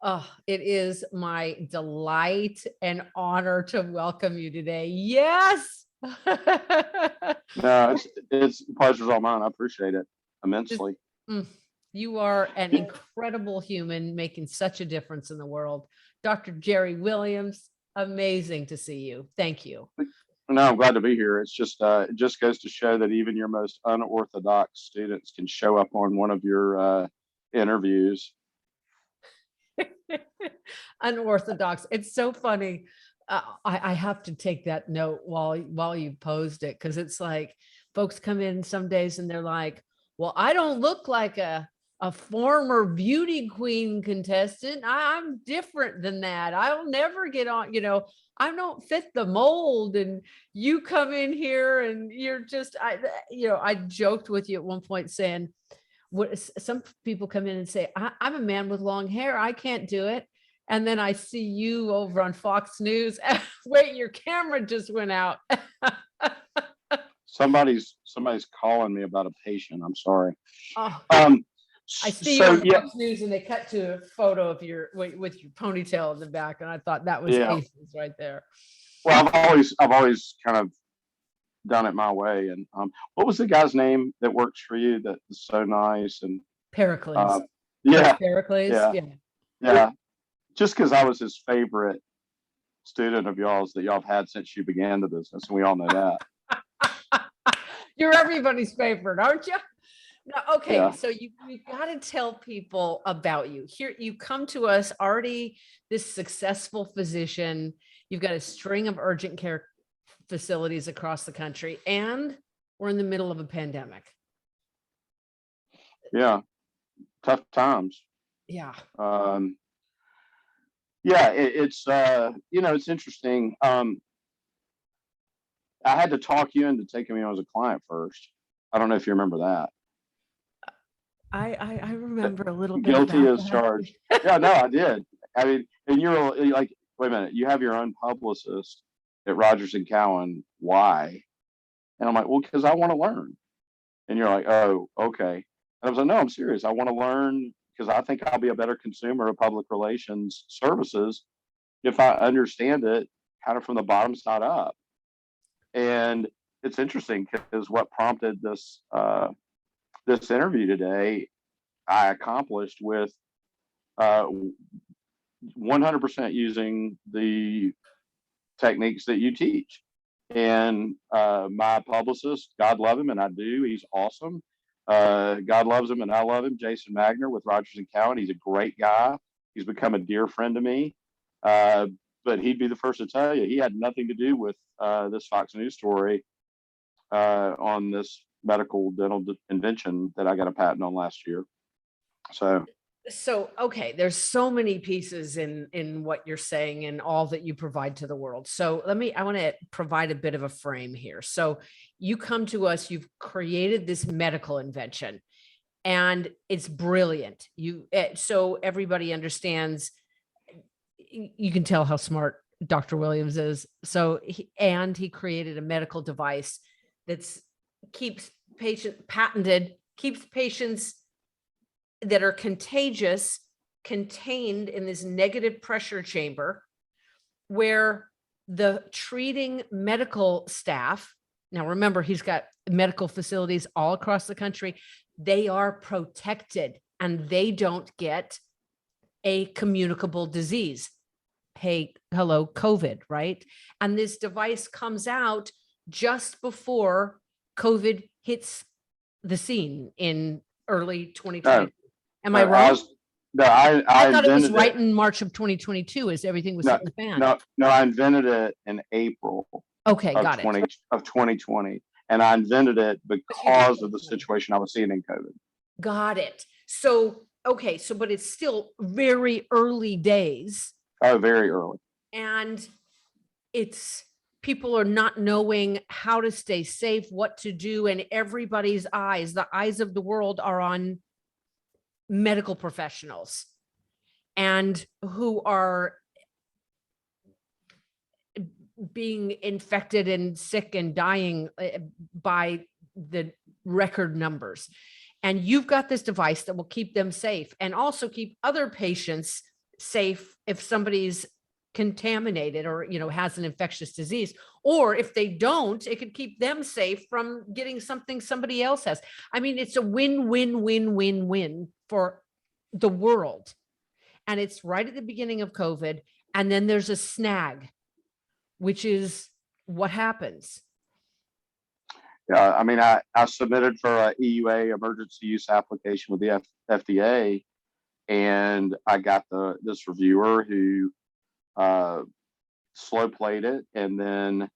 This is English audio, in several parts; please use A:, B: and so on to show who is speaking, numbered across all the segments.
A: Oh, it is my delight and honor to welcome you today. Yes.
B: No, it's pleasure's all mine. I appreciate it
A: Just,
B: immensely.
A: mm, you are an
B: Yeah,
A: incredible human making such a difference in the world. Dr. Jerry Williams, amazing to see you. Thank you.
B: no, I'm glad to be here. It just goes to show that even your most unorthodox students can show up on one of your interviews.
A: Unorthodox. It's so funny. I have to take that note while you posed it, because it's like folks come in some days and they're like, "Well, I don't look like a former beauty queen contestant. I'm different than that. I'll never get on. I don't fit the mold." And you come in here and you're just, I joked with you at one point saying, some people come in and say, I'm a man with long hair. I can't do it. And then I see you over on Fox News. Wait, your camera just went out.
B: Somebody's calling me about a patient. I'm sorry.
A: Oh,
B: Um,
A: I see you
B: so
A: on
B: yeah,
A: Fox News and they cut to a photo of with your ponytail in the back. And I thought that was
B: yeah.
A: aces right there.
B: Well, I've always kind of done it my way. And what was the guy's name that works for you that is so nice? And uh,
A: Pericles. Coach
B: yeah,
A: Pericles.
B: yeah,
A: Yeah.
B: yeah. Just because I was his favorite student of y'all's that y'all have had since you began the business, and we all know that.
A: You're everybody's favorite, aren't you? No, okay,
B: Yeah,
A: so you got to tell people about you. Here you come to us already this successful physician. You've got a string of urgent care facilities across the country, and we're in the middle of a pandemic.
B: yeah. Tough times.
A: Yeah.
B: Um, yeah, it's interesting. I had to talk you into taking me on as a client first. I don't know if you remember that.
A: I remember a little bit
B: Guilty
A: about
B: as
A: that.
B: charged. Yeah, no, I did. I mean, and you're like, wait a minute, you have your own publicist at Rogers and Cowan. Why? And I'm like, well, because I want to learn. And you're like, oh, okay. And I was like, no, I'm serious. I want to learn because I think I'll be a better consumer of public relations services if I understand it kind of from the bottom side up. And it's interesting because what prompted this interview today, I accomplished with uh, 100% using the techniques that you teach. And my publicist, God love him, and I do. He's awesome. God loves him, and I love him. Jason Magner with Rogers and Cowan. He's a great guy. He's become a dear friend to me. Uh, but he'd be the first to tell you he had nothing to do with this Fox News story on this medical dental invention that I got a patent on last year. So
A: So, okay, there's so many pieces in what you're saying and all that you provide to the world. So I want to provide a bit of a frame here. So you come to us, you've created this medical invention and it's brilliant. So everybody understands. You can tell how smart Dr. Williams is. So he created a medical device that's keeps keeps patients that are contagious contained in this negative pressure chamber where the treating medical staff, now remember, he's got medical facilities all across the country, they are protected and they don't get a communicable disease. Hey, hello, COVID, right? And this device comes out just before COVID hits the scene in early 2020.
B: no,
A: Am I
B: no,
A: wrong? I
B: I
A: thought it was
B: invented
A: right
B: it.
A: in March of 2022 as everything was
B: No,
A: hitting the fan.
B: no, I invented it in April
A: Okay,
B: of
A: got it.
B: 2020, and I invented it
A: But you did
B: because of the
A: 2020.
B: situation I was seeing in COVID.
A: Got it. So, okay, but it's still very early days
B: Oh, very early.
A: and it's people are not knowing how to stay safe, what to do, and everybody's eyes, the eyes of the world are on medical professionals and who are being infected and sick and dying by the record numbers. And you've got this device that will keep them safe and also keep other patients safe if somebody's contaminated or, has an infectious disease, or if they don't, it could keep them safe from getting something somebody else has. I mean, it's a win, win, win, win, win for the world. And it's right at the beginning of COVID. And then there's a snag, which is what happens.
B: Yeah, I mean, I submitted for a EUA, emergency use application, with the FDA, and I got this reviewer who slow played it, and then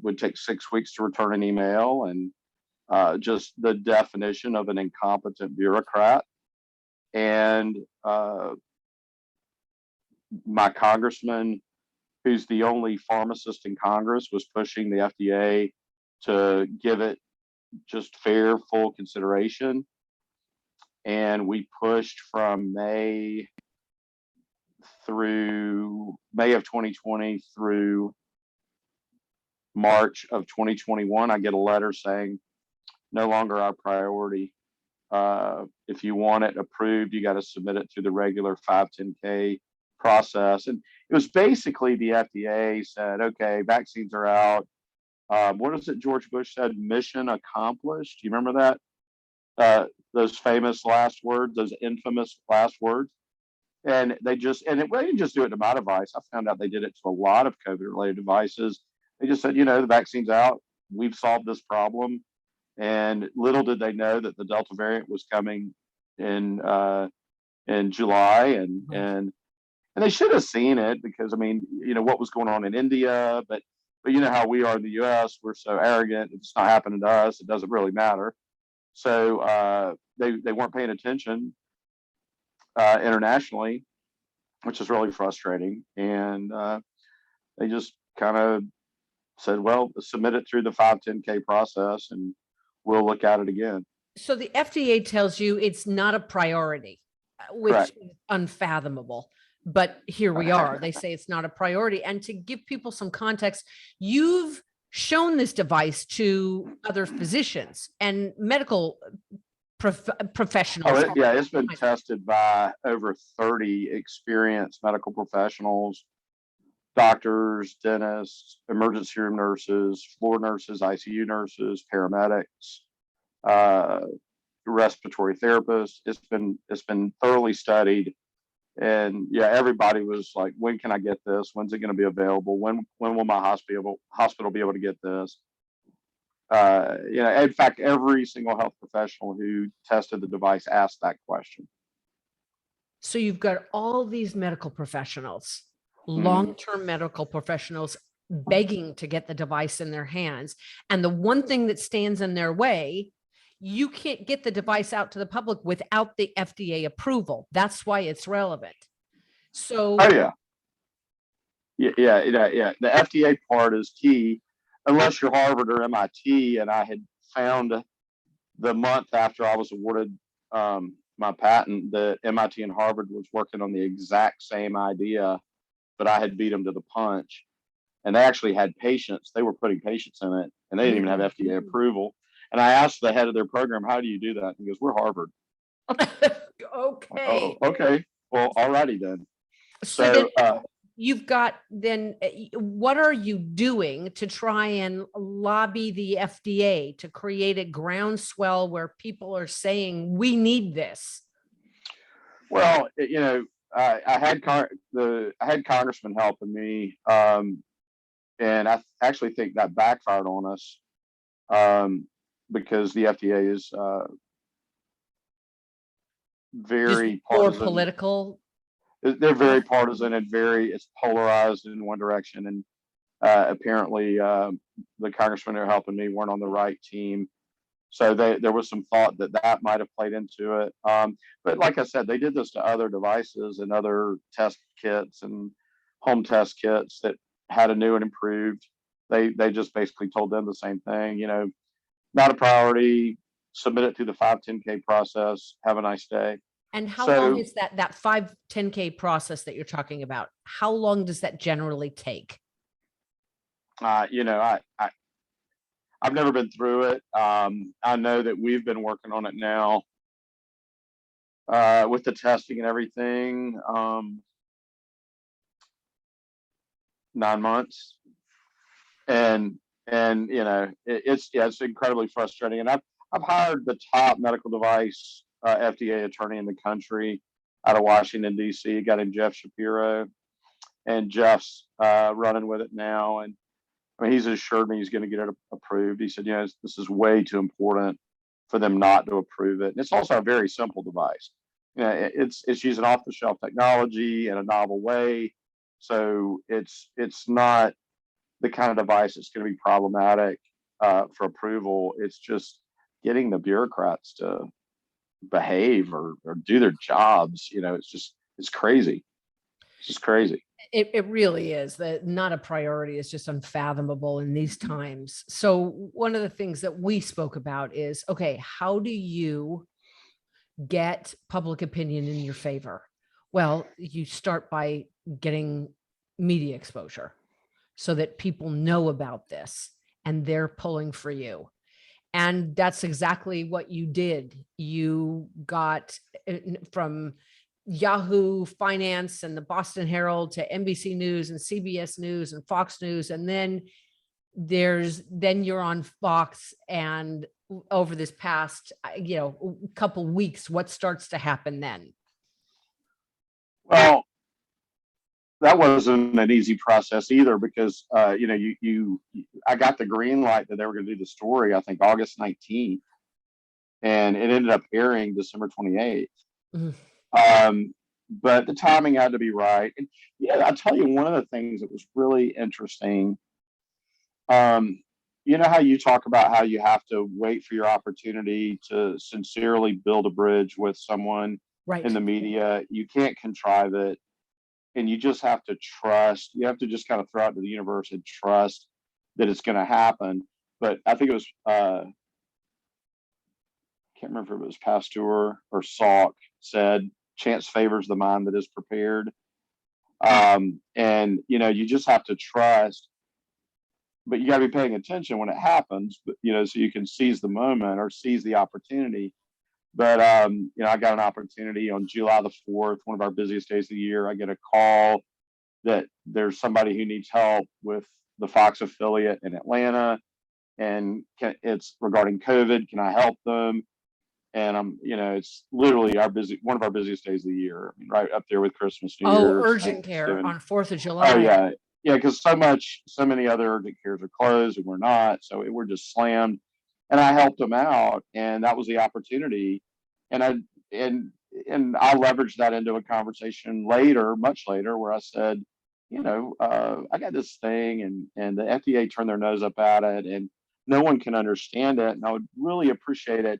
B: would take 6 weeks to return an email, and just the definition of an incompetent bureaucrat. And my congressman, who's the only pharmacist in Congress, was pushing the FDA to give it just fair, full consideration. And we pushed from May of 2020 through March of 2021. I get a letter saying, no longer our priority. If you want it approved, you got to submit it through the regular 510K process. And it was basically the FDA said, okay, vaccines are out. What is it George Bush said? Mission accomplished. Do you remember that? Those famous last words, those infamous last words. And they didn't just do it to my device. I found out they did it to a lot of COVID related devices. They just said, the vaccine's out. We've solved this problem. And little did they know that the Delta variant was coming in July, and they should have seen it, because, I mean, what was going on in India, but you know how we are in the US, we're so arrogant. If it's not happening to us, it doesn't really matter. So they weren't paying attention internationally, which is really frustrating. And they just kind of said, well, submit it through the 510K process and we'll look at it again.
A: So the FDA tells you it's not a priority, which
B: Correct.
A: is unfathomable. But here we are. They say it's not a priority. And to give people some context, you've shown this device to other physicians and medical professionals.
B: It's been tested by over 30 experienced medical professionals, doctors, dentists, emergency room nurses, floor nurses, ICU nurses, paramedics, respiratory therapists. It's been thoroughly studied. And yeah, everybody was like, when can I get this? When's it going to be available? When will my hospital be able to get this? In fact, every single health professional who tested the device asked that question.
A: So you've got all these medical professionals, long-term medical professionals, begging to get the device in their hands. And the one thing that stands in their way, you can't get the device out to the public without the FDA approval. That's why it's relevant. So,
B: yeah. The FDA part is key, unless you're Harvard or MIT. And I had found the month after I was awarded my patent that MIT and Harvard was working on the exact same idea, but I had beat them to the punch. And they actually had patients. They were putting patients in it, and they didn't even have FDA approval. And I asked the head of their program, how do you do that? And he goes, we're Harvard.
A: okay.
B: Oh, okay. Well, alrighty then.
A: So you've got then, what are you doing to try and lobby the FDA to create a groundswell where people are saying, we need this?
B: Well, I had congressmen helping me. And I actually think that backfired on us. Because the FDA is very partisan.
A: More political.
B: They're very partisan and it's polarized in one direction. And apparently the congressmen who are helping me weren't on the right team. So there was some thought that might have played into it. But like I said, they did this to other devices and other test kits and home test kits that had a new and improved. They just basically told them the same thing, not a priority, submit it through the 510K process. Have a nice day.
A: And how long is that 510K process that you're talking about? How long does that generally take?
B: I've never been through it. I know that we've been working on it now with the testing and everything, 9 months. And it's incredibly frustrating. And I've hired the top medical device FDA attorney in the country out of Washington D.C. A guy named Jeff Shapiro, and Jeff's running with it now. And I mean, he's assured me he's going to get it approved. He said, this is way too important for them not to approve it. And it's also a very simple device. It's using off-the-shelf technology in a novel way, so it's not the kind of device that's going to be problematic for approval. It's just getting the bureaucrats to behave or do their jobs. It's crazy. It's just crazy.
A: It really is. That not a priority is just unfathomable in these times. So one of the things that we spoke about is, okay, how do you get public opinion in your favor? Well, you start by getting media exposure so that people know about this and they're pulling for you. And that's exactly what you did. You got from Yahoo Finance and the Boston Herald to NBC News and CBS News and Fox News. And then you're on Fox. And over this past, couple weeks, what starts to happen then?
B: Well, that wasn't an easy process either, because I got the green light that they were going to do the story, I think August 19th, and it ended up airing December 28th. Mm-hmm. But the timing had to be right. And I'll tell you, one of the things that was really interesting, how you talk about how you have to wait for your opportunity to sincerely build a bridge with someone right in the media. You can't contrive it. And you just have to trust. You have to just kind of throw out to the universe and trust that it's going to happen. But I think it was, can't remember if it was Pasteur or Salk said, chance favors the mind that is prepared. And, you just have to trust, but you got to be paying attention when it happens, but, so you can seize the moment or seize the opportunity. But, I got an opportunity on July the 4th, one of our busiest days of the year. I get a call that there's somebody who needs help with the Fox affiliate in Atlanta, and it's regarding COVID. Can I help them? And it's literally one of our busiest days of the year, right up there with Christmas, New Year's.
A: Urgent care on 4th of July.
B: Oh yeah. Yeah. Cause so many other urgent cares are closed and we're not, so we're just slammed. And I helped them out, and that was the opportunity. And I leveraged that into a conversation later, much later, where I said, I got this thing, and the FDA turned their nose up at it, and no one can understand it. And I would really appreciate it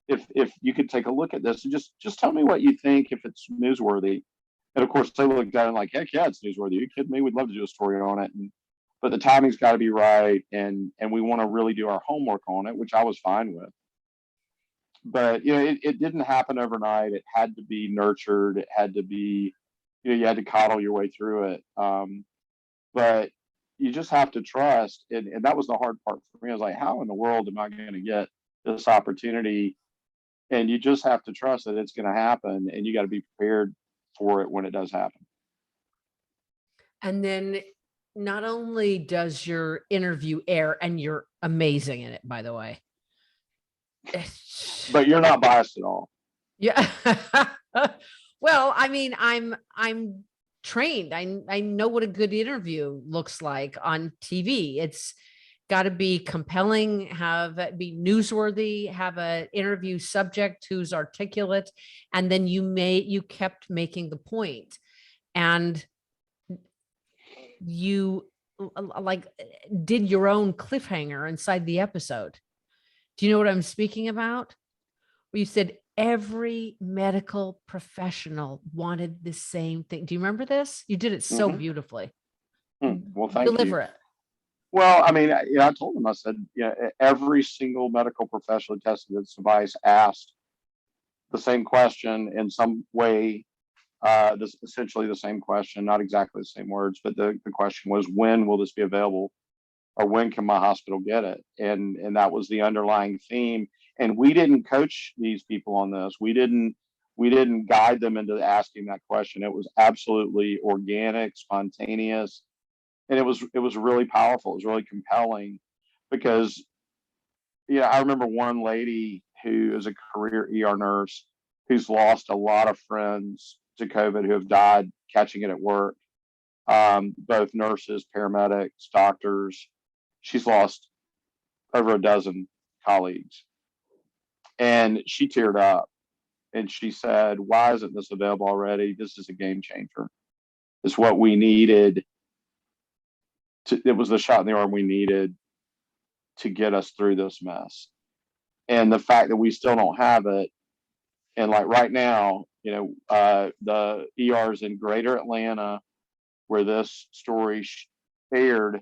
B: if you could take a look at this and just tell me what you think, if it's newsworthy. And of course, they looked at it like, heck yeah, it's newsworthy. Are you kidding me? We'd love to do a story on it. But the timing's got to be right, and we want to really do our homework on it, which I was fine with. But it didn't happen overnight. It had to be nurtured. It had to be, you had to coddle your way through it. But you just have to trust, and that was the hard part for me. I was like, how in the world am I going to get this opportunity? And you just have to trust that it's going to happen, and you got to be prepared for it when it does happen.
A: And then not only does your interview air, and you're amazing in it, by the way.
B: But you're not biased at all.
A: Yeah. Well, I mean, I'm trained. I know what a good interview looks like on TV. It's got to be compelling, be newsworthy, have an interview subject who's articulate, and then you kept making the point, and you did your own cliffhanger inside the episode. Do you know what I'm speaking about? Where you said every medical professional wanted the same thing. Do you remember this? You did it so beautifully.
B: Well, thank you.
A: Deliver it.
B: Well, I mean, I told them, I said, every single medical professional who tested this device asked the same question in some way. This essentially the same question, not exactly the same words, but the question was, when will this be available, or when can my hospital get it? And that was the underlying theme. And we didn't coach these people on this. We didn't We didn't guide them into asking that question. It was absolutely organic, spontaneous, and it was really powerful. It was really compelling because, yeah, I remember one lady who is a career ER nurse who's lost a lot of friends to COVID who have died catching it at work. Both nurses, paramedics, doctors. She's lost over a dozen colleagues, and she teared up and she said, "Why isn't this available already? This is a game changer. It's what we needed. It was the shot in the arm we needed to get us through this mess." And the fact that we still don't have it, and like right now, the ERs in Greater Atlanta, where this story aired,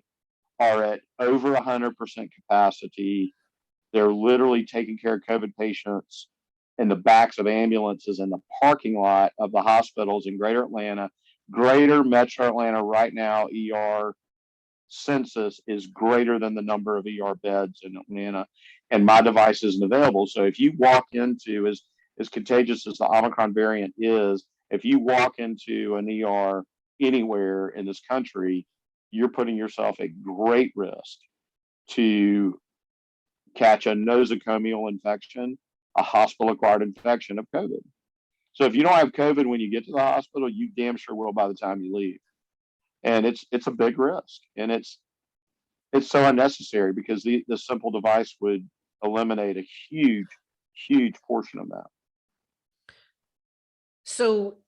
B: are at over 100% capacity. They're literally taking care of COVID patients in the backs of ambulances in the parking lot of the hospitals in Greater Atlanta. Greater Metro Atlanta right now, ER census is greater than the number of ER beds in Atlanta, and my device isn't available. So if you walk into, as contagious as the Omicron variant is, if you walk into an ER anywhere in this country, you're putting yourself at great risk to catch a nosocomial infection, a hospital-acquired infection of COVID. So if you don't have COVID when you get to the hospital, you damn sure will by the time you leave. And it's a big risk, and it's so unnecessary because the simple device would eliminate a huge portion of that.
A: So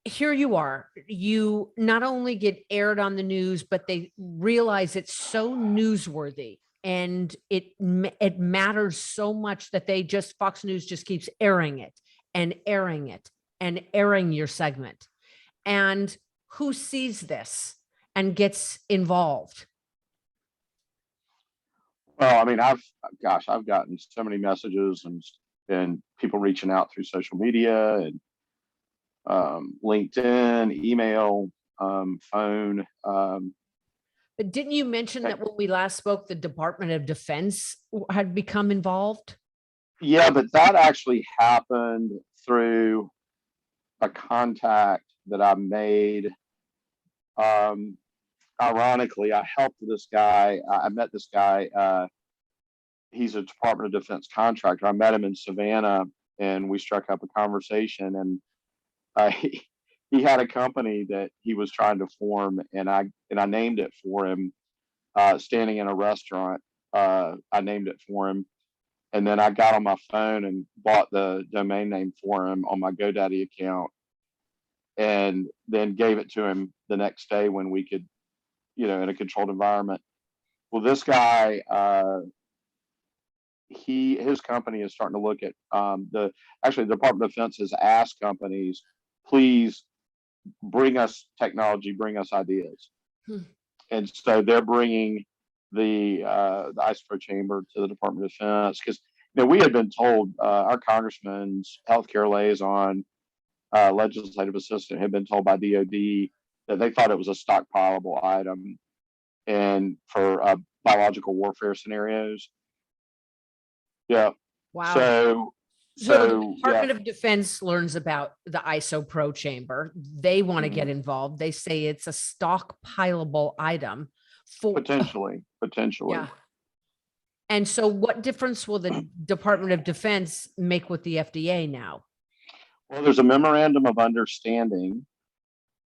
A: here you are, you not only get aired on the news, but they realize it's so newsworthy and it matters so much that Fox News just keeps airing it and airing it and airing your segment. And who sees this and gets involved?
B: Well, I mean, I've gotten so many messages and people reaching out through social media and LinkedIn, email, phone.
A: But didn't you mention that when we last spoke, the Department of Defense had become involved?
B: Yeah, but that actually happened through a contact that I made. Ironically, I helped this guy. I met this guy. He's a Department of Defense contractor. I met him in Savannah, and we struck up a conversation. And he had a company that he was trying to form, and I named it for him. Standing in a restaurant, I named it for him, and then I got on my phone and bought the domain name for him on my GoDaddy account, and then gave it to him the next day when we could, in a controlled environment. Well, this guy, his company is starting to look at the Department of Defense has asked companies, please bring us technology, bring us ideas. And so they're bringing the ISO chamber to the Department of Defense because we had been told, our congressman's healthcare liaison, legislative assistant had been told by DOD that they thought it was a stockpilable item and for biological warfare scenarios. Yeah.
A: Wow.
B: So
A: the Department of Defense learns about the ISO Pro chamber. They want to get involved. They say it's a stockpilable item for
B: potentially.
A: Yeah. And so what difference will the Department of Defense make with the FDA now?
B: Well, there's a memorandum of understanding,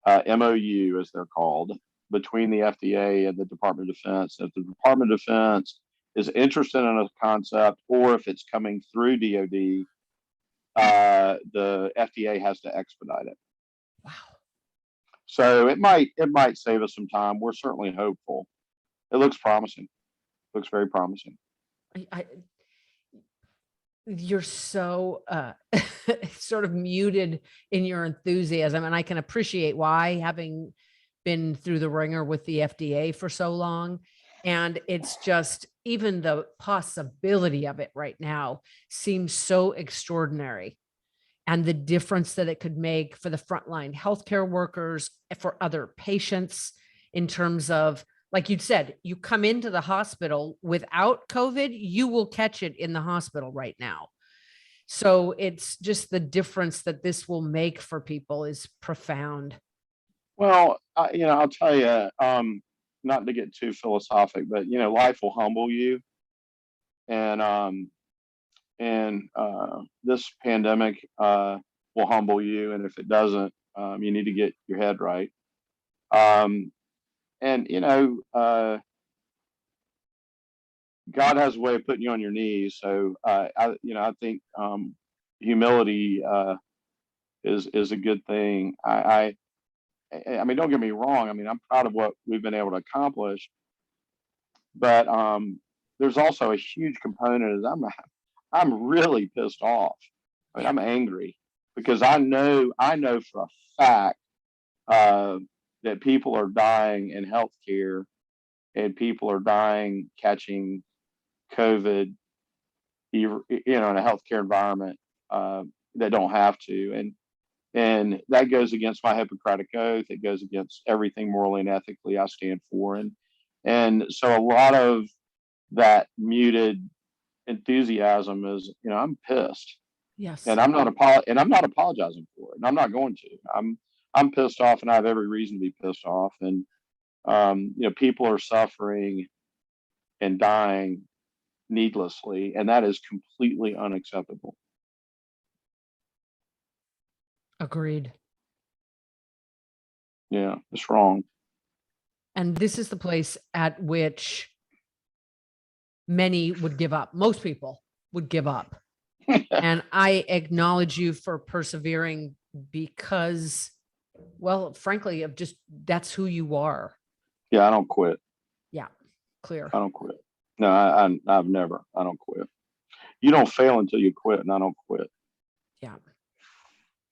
B: MOU as they're called, between the FDA and the Department of Defense. If the Department of Defense is interested in a concept, or if it's coming through DOD, the FDA has to expedite it.
A: Wow.
B: So it might save us some time. We're certainly hopeful. It looks promising. Looks very promising.
A: You're so sort of muted in your enthusiasm, and I can appreciate why, having been through the ringer with the FDA for so long. And it's just, even the possibility of it right now seems so extraordinary, and the difference that it could make for the frontline healthcare workers, for other patients, in terms of, like you said, you come into the hospital without COVID, you will catch it in the hospital right now. So it's just the difference that this will make for people is profound.
B: Well, I'll tell you, not to get too philosophic, but life will humble you, and this pandemic will humble you, and if it doesn't, you need to get your head right. Um, and God has a way of putting you on your knees. So I think humility is a good thing. I mean, don't get me wrong. I mean, I'm proud of what we've been able to accomplish, but there's also a huge component is I'm really pissed off. I mean,
A: Yeah.
B: I'm angry because I know for a fact uh, that people are dying in healthcare and people are dying catching COVID, in a healthcare environment uh, that don't have to, and that goes against my Hippocratic oath. It goes against everything morally and ethically I stand for, and so a lot of that muted enthusiasm is, I'm pissed,
A: Yes.
B: and I'm not apologizing for it, and I'm not going to. I'm pissed off, and I have every reason to be pissed off, and people are suffering and dying needlessly, and that is completely unacceptable.
A: Agreed.
B: Yeah, it's wrong.
A: And this is the place at which many would give up. Most people would give up. And I acknowledge you for persevering because, well, frankly, of just that's who you are.
B: Yeah, I don't quit.
A: Yeah, clear.
B: I don't quit. No, I've never. I don't quit. You don't fail until you quit, and I don't quit.
A: Yeah.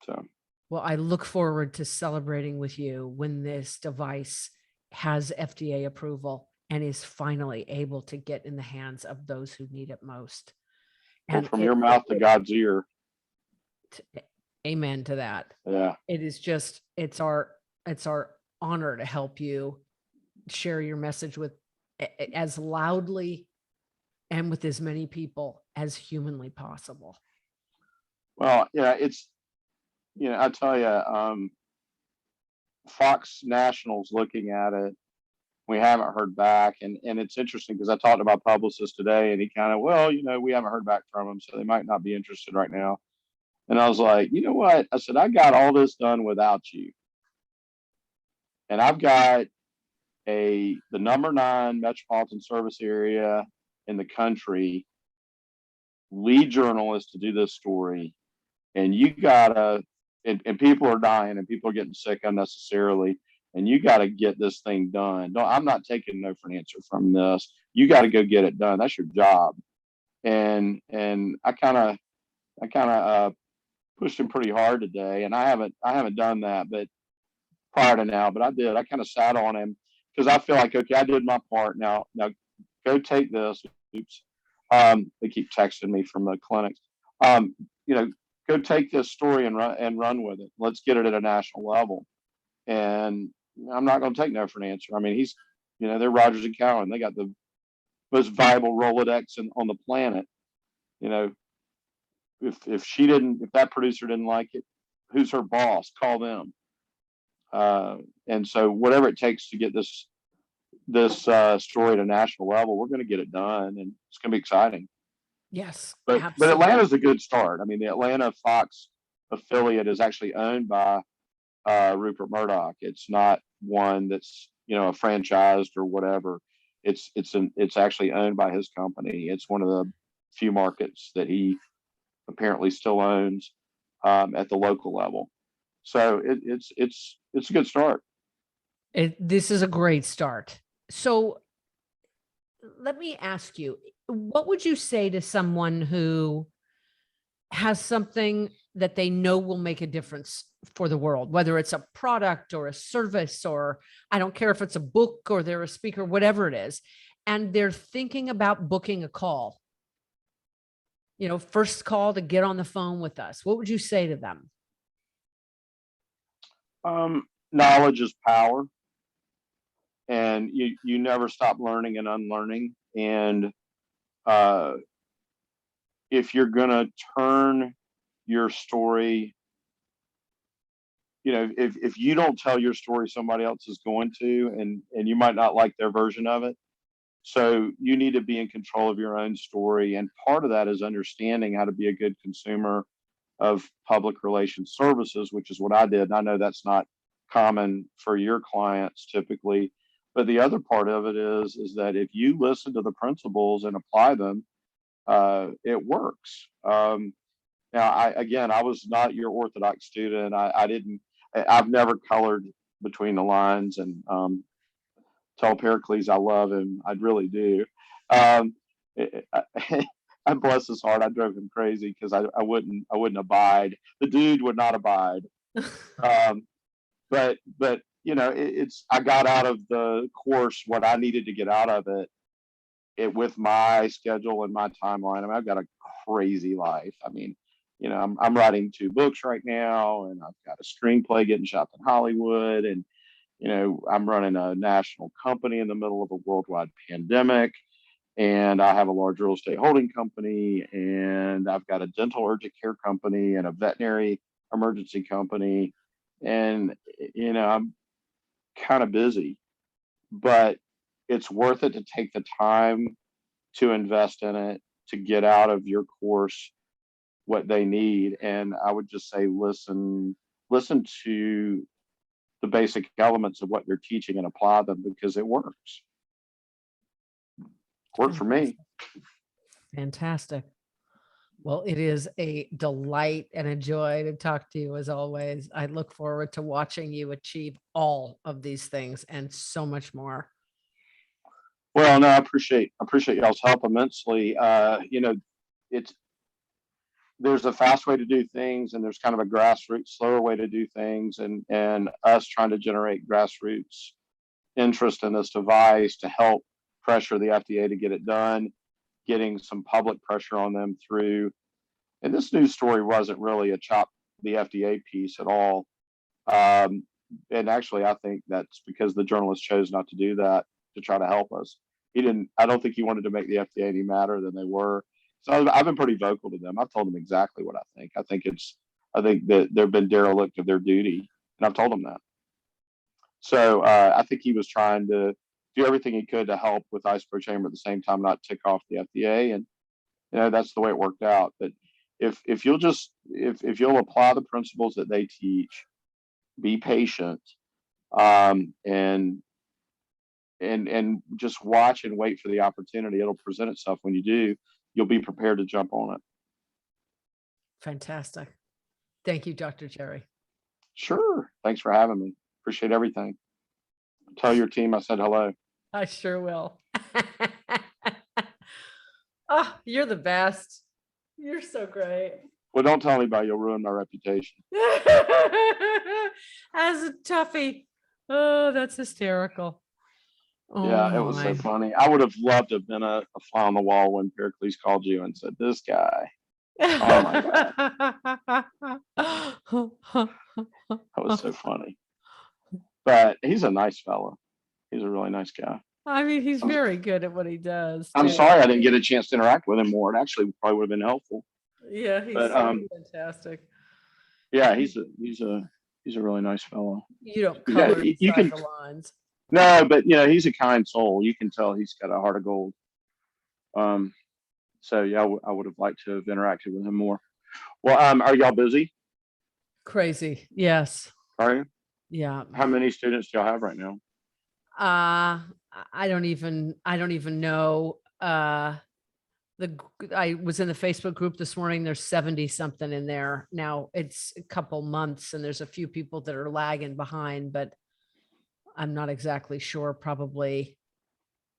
B: So
A: Well, I look forward to celebrating with you when this device has FDA approval and is finally able to get in the hands of those who need it most.
B: well,
A: And
B: from your mouth to God's ear.
A: amen to that.
B: Yeah.
A: It is just, it's our honor to help you share your message with as loudly and with as many people as humanly possible.
B: Well, yeah, it's I tell you, Fox National's looking at it. We haven't heard back, and it's interesting because I talked to my publicist today, and he kind of, well, we haven't heard back from them, so they might not be interested right now. And I was like, you know what? I said, I got all this done without you, and I've got the number 9 metropolitan service area in the country lead journalist to do this story, and you gotta, and people are dying and people are getting sick unnecessarily, and you got to get this thing done. No, I'm not taking no for an answer from this. You got to go get it done. That's your job. And I kind of pushed him pretty hard today, and I haven't done that, but prior to now, but I did. I kind of sat on him because I feel like, okay, I did my part. Now go take this. Oops. They keep texting me from the clinics. Um, you know, go take this story and run with it. Let's get it at a national level. And I'm not going to take no for an answer. I mean, they're Rogers and Cowan. They got the most viable Rolodex on the planet. You know, if that producer didn't like it, who's her boss? Call them. And so whatever it takes to get this story at a national level, we're going to get it done, and it's going to be exciting.
A: Yes,
B: But
A: absolutely.
B: Atlanta's a good start. I mean, the Atlanta Fox affiliate is actually owned by Rupert Murdoch. It's not one that's a franchised or whatever. It's actually owned by his company. It's one of the few markets that he apparently still owns at the local level. So it's a good start.
A: This is a great start. So let me ask you, what would you say to someone who has something that they know will make a difference for the world, whether it's a product or a service, or I don't care if it's a book or they're a speaker, whatever it is, and they're thinking about booking a call, first call to get on the phone with us? What would you say to them?
B: Knowledge is power, and you never stop learning and unlearning. And if you're going to turn your story, if you don't tell your story, somebody else is going to, and you might not like their version of it. So you need to be in control of your own story. And part of that is understanding how to be a good consumer of public relations services, which is what I did. And I know that's not common for your clients typically. But the other part of it is that if you listen to the principles and apply them, it works. Now, I was not your orthodox student. I've never colored between the lines, and tell Pericles I love him. I really do. Um, I bless his heart. I drove him crazy because I wouldn't abide. The dude would not abide. But I got out of the course what I needed to get out of it with my schedule and my timeline. I mean, I've got a crazy life. I mean, I'm writing 2 books right now, and I've got a screenplay getting shot in Hollywood, and I'm running a national company in the middle of a worldwide pandemic, and I have a large real estate holding company, and I've got a dental urgent care company and a veterinary emergency company, and I'm kind of busy, but it's worth it to take the time to invest in it, to get out of your course what they need. And I would just say, listen to the basic elements of what they're teaching and apply them, because it works. Worked for me.
A: Fantastic. Well, it is a delight and a joy to talk to you as always. I look forward to watching you achieve all of these things and so much more.
B: Well, no, I appreciate y'all's help immensely. There's a fast way to do things, and there's kind of a grassroots, slower way to do things, and us trying to generate grassroots interest in this device to help pressure the FDA to get it done, getting some public pressure on them through. And this news story wasn't really a chop the FDA piece at all. And actually, I think that's because the journalist chose not to do that to try to help us. I don't think he wanted to make the FDA any madder than they were. So I've been pretty vocal to them. I've told them exactly what I think. I think that they've been derelict of their duty, and I've told them that. So I think he was trying to do everything he could to help with isospray chamber at the same time, not tick off the FDA, and that's the way it worked out. But if you'll apply the principles that they teach, be patient, and just watch and wait for the opportunity. It'll present itself. When you do, you'll be prepared to jump on it.
A: Fantastic. Thank you, Dr. Jerry.
B: Sure. Thanks for having me. Appreciate everything. Tell your team I said hello.
A: I sure will. Oh, you're the best. You're so great.
B: Well, don't tell anybody. You'll ruin my reputation.
A: As a toughie. Oh, that's hysterical. Oh,
B: yeah, it was so funny. I would have loved to have been a fly on the wall when Pericles called you and said, "This guy." Oh my God. That was so funny. But he's a nice fellow. He's a really nice guy.
A: I mean, he's very good at what he does.
B: I'm sorry I didn't get a chance to interact with him more. It actually probably would have been helpful.
A: Yeah, he's fantastic.
B: Yeah, he's a really nice fellow.
A: You don't color you can the lines.
B: No, but he's a kind soul. You can tell he's got a heart of gold. So yeah, I would have liked to have interacted with him more. Well, are y'all busy?
A: Crazy. Yes.
B: Are you?
A: Yeah.
B: How many students do y'all have right now?
A: I don't even know. I was in the Facebook group this morning. There's 70 something in there. Now it's a couple months and there's a few people that are lagging behind, but I'm not exactly sure. Probably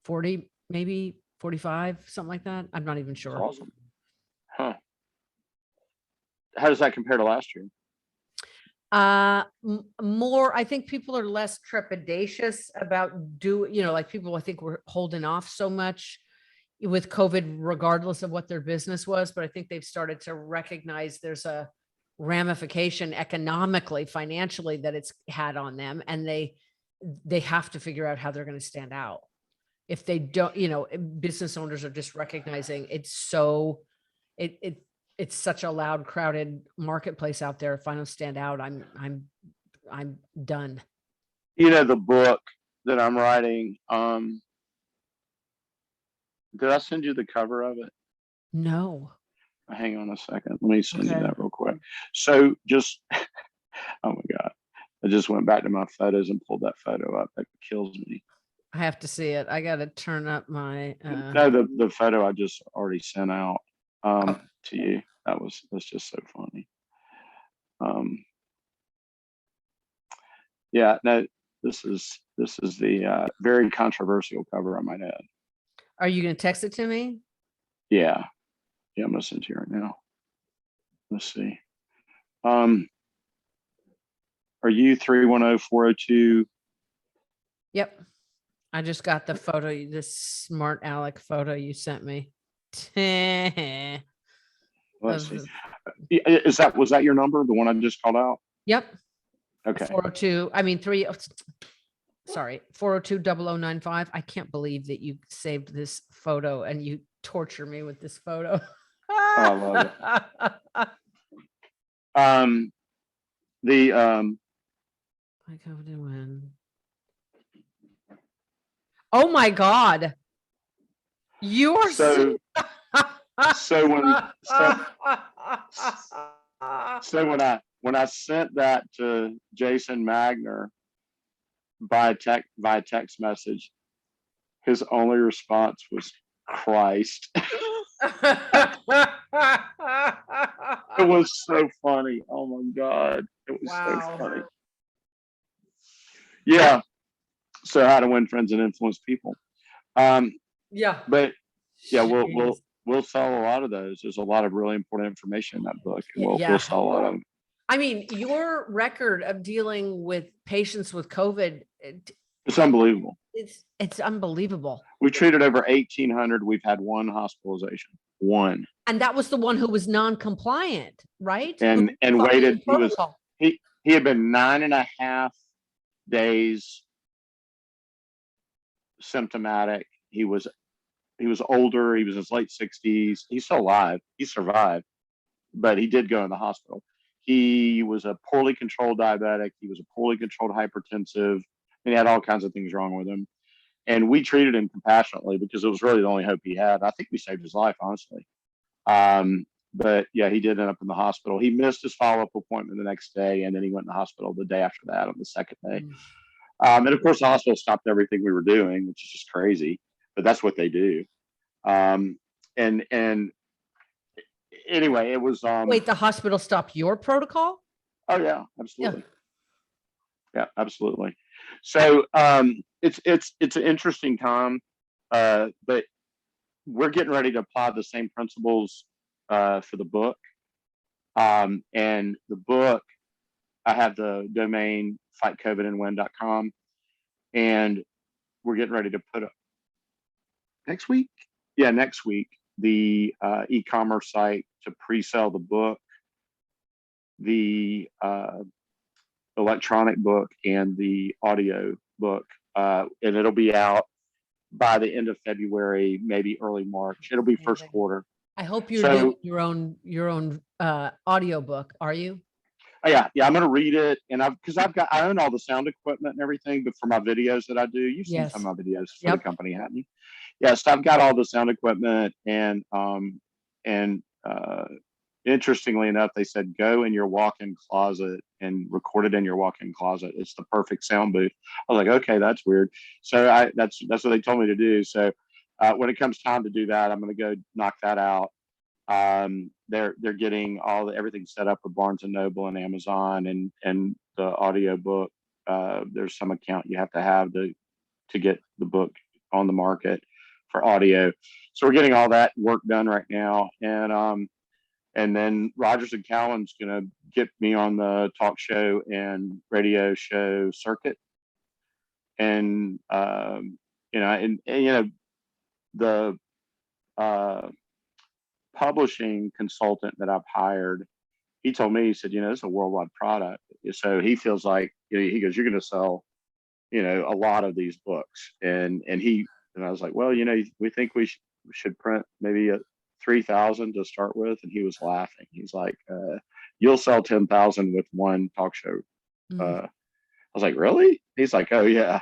A: 40, maybe 45, something like that. I'm not even sure.
B: That's awesome. Huh. How does that compare to last year?
A: More, I think people are less trepidatious about like people, I think were holding off so much with COVID, regardless of what their business was. But I think they've started to recognize there's a ramification economically, financially that it's had on them. And they have to figure out how they're going to stand out. If they don't, business owners are just recognizing it's so it's such a loud, crowded marketplace out there. If I don't stand out, I'm done.
B: The book that I'm writing, did I send you the cover of it?
A: No.
B: Hang on a second. Let me send you
A: Okay.
B: that real quick. So just, oh my God. I just went back to my photos and pulled that photo up. That kills me.
A: I have to see it. I got to turn up my,
B: No, the photo I just already sent out
A: oh,
B: to you. That's just so funny. Yeah, no, this is the very controversial cover, I might add.
A: are you going to text it to me?
B: Yeah. Yeah, I'm gonna send it to you right now. Let's see. Are you 310-402?
A: Yep. I just got the photo, this smart Alec photo you sent me.
B: Let's see.
A: Of,
B: Was that your number, the one I just called out?
A: yep.
B: Okay.
A: 402. I mean, sorry, 402-0095. I can't believe that you saved this photo and you torture me with this photo.
B: I love it. The
A: I go to win. Oh my God. You are
B: so when when I sent that to Jason Magner by text message, his only response was Christ. It was so funny. Oh my God. It was so funny. Yeah. So how to win friends and influence people.
A: Yeah.
B: But yeah, we'll sell a lot of those. There's a lot of really important information in that book. And we'll sell a lot of them.
A: I mean, your record of dealing with patients with COVID,
B: It's unbelievable.
A: it's unbelievable.
B: We treated over 1,800. We've had one hospitalization. One.
A: And that was the one who was non-compliant, right?
B: And waited. He had been 9.5 days symptomatic. He was older. He was in his late 60s. He's still alive. He survived, but he did go in the hospital. He was a poorly controlled diabetic. He was a poorly controlled hypertensive, and he had all kinds of things wrong with him. And we treated him compassionately because it was really the only hope he had. I think we saved his life, honestly. But yeah, he did end up in the hospital. He missed his follow-up appointment the next day, and then he went in the hospital the day after that on the second day. And of course, the hospital stopped everything we were doing, which is just crazy, but that's what they do. And anyway, it was.
A: Wait, the hospital stopped your protocol?
B: Oh yeah, absolutely. Yeah, absolutely. So it's an interesting time, but we're getting ready to apply the same principles for the book. And the book, I have the domain fightcovidandwin.com, and we're getting ready to put up next week. Yeah, next week, the e-commerce site to pre-sell the book, the electronic book, and the audio book. And it'll be out by the end of February, maybe early March. It'll be first quarter.
A: I hope you're doing your own audio book. Are you?
B: Yeah, I'm gonna read it, and I own all the sound equipment and everything, but for my videos that I do, you've seen some of my videos for the company, haven't you? Yes, I've got all the sound equipment, and interestingly enough, they said go in your walk-in closet and record it in your walk-in closet. It's the perfect sound booth. I was like, okay, that's weird. So that's what they told me to do. So when it comes time to do that, I'm going to go knock that out. They're getting everything set up with Barnes and Noble and Amazon, and the audio book. There's some account you have to have to get the book on the market for audio. So we're getting all that work done right now, and then Rogers and Cowan's going to get me on the talk show and radio show circuit, and the publishing consultant that I've hired, he told me, he said, it's a worldwide product. So he feels like, he goes, you're going to sell, a lot of these books. And I was like, well, we think we should print maybe 3,000 to start with, and he was laughing. He's like, "You'll sell 10,000 with one talk show." I was like, "Really?" He's like, "Oh yeah."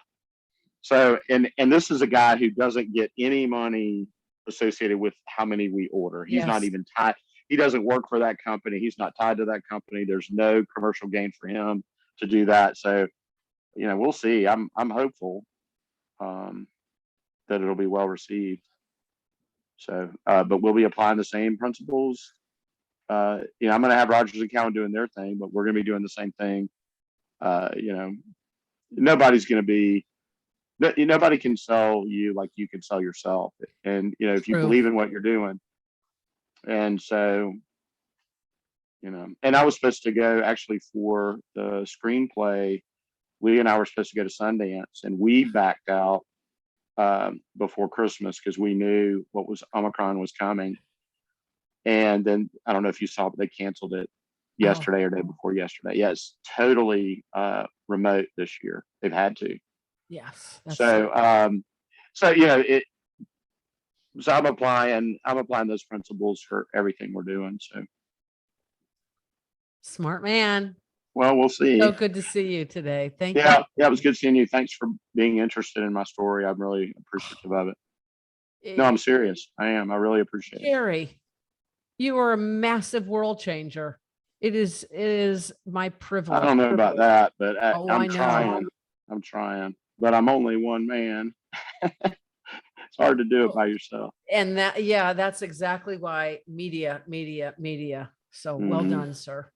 B: So, and this is a guy who doesn't get any money associated with how many we order. He's not
A: Yes.
B: even tied. He doesn't work for that company. He's not tied to that company. There's no commercial gain for him to do that. So, we'll see. I'm hopeful that it'll be well received. So, but we'll be applying the same principles. I'm going to have Rogers and Cowan doing their thing, but we're going to be doing the same thing. Nobody's going to be. Nobody can sell you like you can sell yourself. And, if you
A: True.
B: believe in what you're doing. And so, and I was supposed to go actually for the screenplay. Lee and I were supposed to go to Sundance, and we backed out before Christmas because we knew Omicron was coming. And then I don't know if you saw, but they canceled it yesterday or day before yesterday. Yeah, it's totally remote this year. They've had to.
A: Yes.
B: So, so I'm applying those principles for everything we're doing. So
A: Smart man.
B: well, we'll see.
A: So good to see you today. Thank you.
B: Yeah, it was good seeing you. Thanks for being interested in my story. I'm really appreciative of it. No, I'm serious. I am. I really appreciate it.
A: Jerry, you are a massive world changer. It is my privilege.
B: I don't know about that, but
A: I
B: I'm
A: know.
B: trying. I'm trying, but I'm only one man. It's hard to do it by yourself.
A: And that's exactly why media. So well done, sir.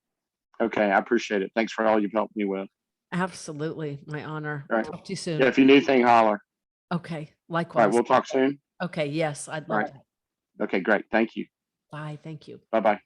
B: Okay, I appreciate it. Thanks for all you've helped me with.
A: Absolutely. My honor.
B: All right.
A: Talk to you soon.
B: Yeah, if you need anything, holler.
A: Okay.
B: All
A: Likewise.
B: right, we'll talk soon.
A: Okay. Yes, I'd love
B: All right. Okay, great. Thank you.
A: that. Bye. Thank you.
B: Bye-bye.